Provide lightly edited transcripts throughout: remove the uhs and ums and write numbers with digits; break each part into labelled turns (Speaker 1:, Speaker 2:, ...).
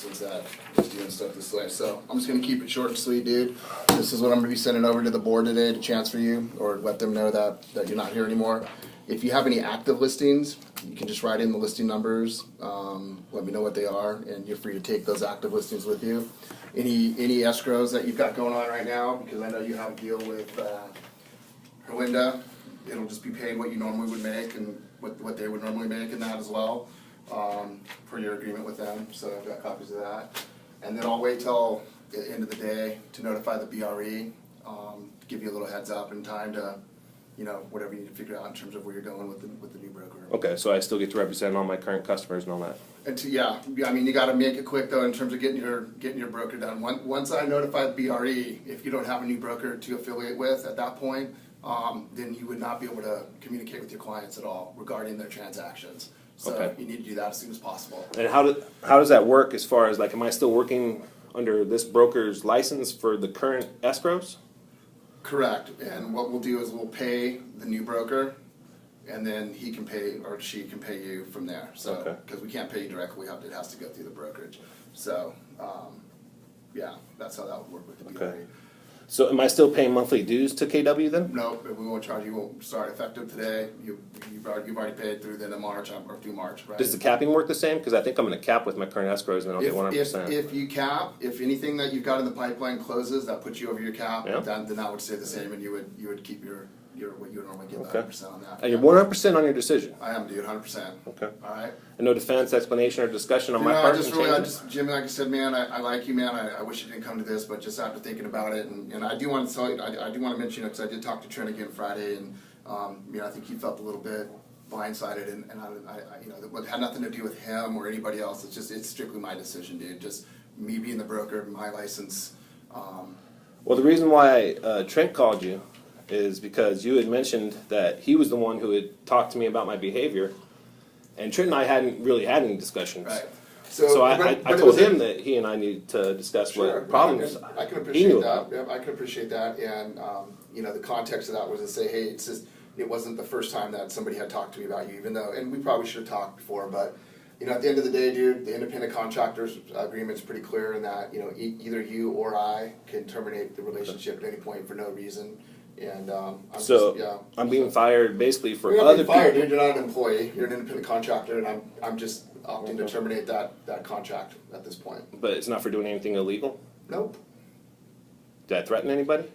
Speaker 1: license that is doing stuff this way. So I'm just going to keep it short and sweet, dude. This is what I'm going to be sending over to the board today to transfer you or let them know that you're not here anymore. If you have any active listings, you can just write in the listing numbers, let me know what they are, and you're free to take those active listings with you. Any escrows that you've got going on right now, because I know you have a deal with Herlinda, it'll just be paid what you normally would make and what they would normally make in that as well, for your agreement with them. So I've got copies of that. And then I'll wait till the end of the day to notify the BRE, give you a little heads up in time to, whatever you need to figure out in terms of where you're going with the new broker.
Speaker 2: Okay, so I still get to represent all my current customers and all that.
Speaker 1: And yeah, I mean, you got to make it quick though in terms of getting your broker done. Once I notify the BRE, if you don't have a new broker to affiliate with at that point, then you would not be able to communicate with your clients at all regarding their transactions. So
Speaker 2: okay.
Speaker 1: You need to do that as soon as possible.
Speaker 2: And how does that work as far as, like, am I still working under this broker's license for the current escrows? Correct.
Speaker 1: And what we'll do is we'll pay the new broker, and then he can pay or she can pay you from there. So because we can't pay you directly, it has to go through the brokerage. So yeah, that's how that would work with the BRE.
Speaker 2: Okay. So am I still paying monthly dues to KW then?
Speaker 1: No, we won't charge you. Won't start effective today. You've already paid through the end of March or through March, right?
Speaker 2: Does the capping work the same? Because I think I'm going to cap with my current escrows and then I'll get 100%.
Speaker 1: If you cap, if anything that you've got in the pipeline closes that puts you over your cap,
Speaker 2: yeah.
Speaker 1: then that would stay the same, and you would keep your what you would normally get 100% on that.
Speaker 2: And you're 100% on your decision.
Speaker 1: I am, dude, 100%.
Speaker 2: Okay.
Speaker 1: All right.
Speaker 2: And no defense, explanation, or discussion on my part.
Speaker 1: Jimmy, like I said, man, I like you, man. I wish you didn't come to this, but just after thinking about it, and I do want to tell you, I do want to mention it because I did talk to Trent again Friday, and I think he felt a little bit blindsided, and it had nothing to do with him or anybody else. It's strictly my decision, dude. Just me being the broker, my license.
Speaker 2: Well, the reason why Trent called you is because you had mentioned that he was the one who had talked to me about my behavior, and Trent and I hadn't really had any discussions.
Speaker 1: Right.
Speaker 2: So I told him that he and I needed to discuss what problems
Speaker 1: I can appreciate that. Yeah, I can appreciate that, and the context of that was to say, hey, it wasn't the first time that somebody had talked to me about you, even though, and we probably should have talked before, but at the end of the day, dude, the independent contractors agreement's pretty clear in that either you or I can terminate the relationship at any point for no reason. And
Speaker 2: I'm being fired basically for
Speaker 1: you're
Speaker 2: other
Speaker 1: people. Fired,
Speaker 2: people.
Speaker 1: You're not an employee. You're an independent contractor, and I'm just opting to terminate that contract at this point.
Speaker 2: But it's not for doing anything illegal?
Speaker 1: Nope.
Speaker 2: Did I threaten anybody?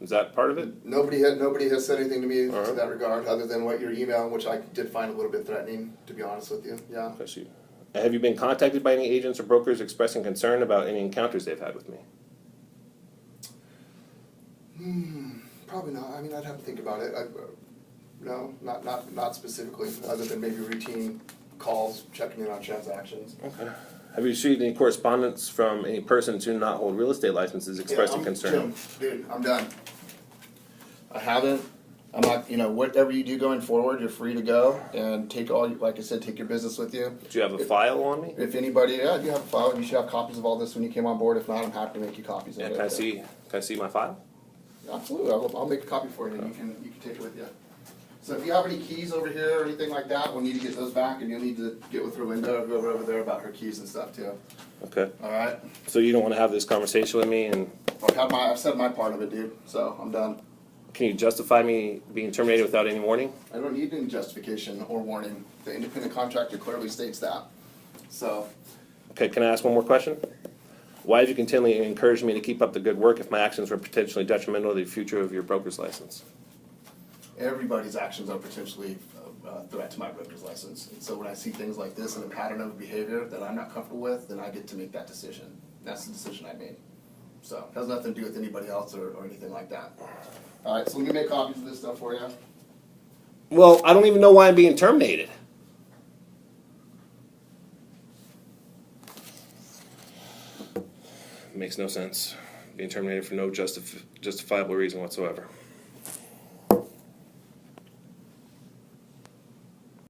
Speaker 2: Is that part of it?
Speaker 1: Nobody has said anything to me to that regard, other than what your email, which I did find a little bit threatening, to be honest with you. Yeah.
Speaker 2: I see. Have you been contacted by any agents or brokers expressing concern about any encounters they've had with me?
Speaker 1: Probably not. I mean, I'd have to think about it. No, not specifically, other than maybe routine calls, checking in on transactions.
Speaker 2: Okay. Have you received any correspondence from any persons who do not hold real estate licenses expressing concern?
Speaker 1: Dude, I'm done. I haven't. I'm not. Whatever you do going forward, you're free to go and take like I said, take your business with you.
Speaker 2: Do you have a file on me?
Speaker 1: If anybody, yeah, you have a file. You should have copies of all this when you came on board. If not, I'm happy to make you copies of it.
Speaker 2: Can I see my file?
Speaker 1: Absolutely, I'll make a copy for you, and you can take it with you. So if you have any keys over here or anything like that, we'll need to get those back, and you'll need to get with Linda or go over there about her keys and stuff too.
Speaker 2: Okay.
Speaker 1: All right.
Speaker 2: So you don't want to have this conversation with me, and
Speaker 1: I've said my part of it, dude. So I'm done.
Speaker 2: Can you justify me being terminated without any warning?
Speaker 1: I don't need any justification or warning. The independent contractor clearly states that. So.
Speaker 2: Okay. Can I ask one more question? Why have you continually encouraged me to keep up the good work if my actions were potentially detrimental to the future of your broker's license?
Speaker 1: Everybody's actions are potentially a threat to my broker's license. And so when I see things like this and a pattern of behavior that I'm not comfortable with, then I get to make that decision. That's the decision I made. So it has nothing to do with anybody else or anything like that. All right, so let me make copies of this stuff for you.
Speaker 2: Well, I don't even know why I'm being terminated. Makes no sense. Being terminated for no justifiable reason whatsoever.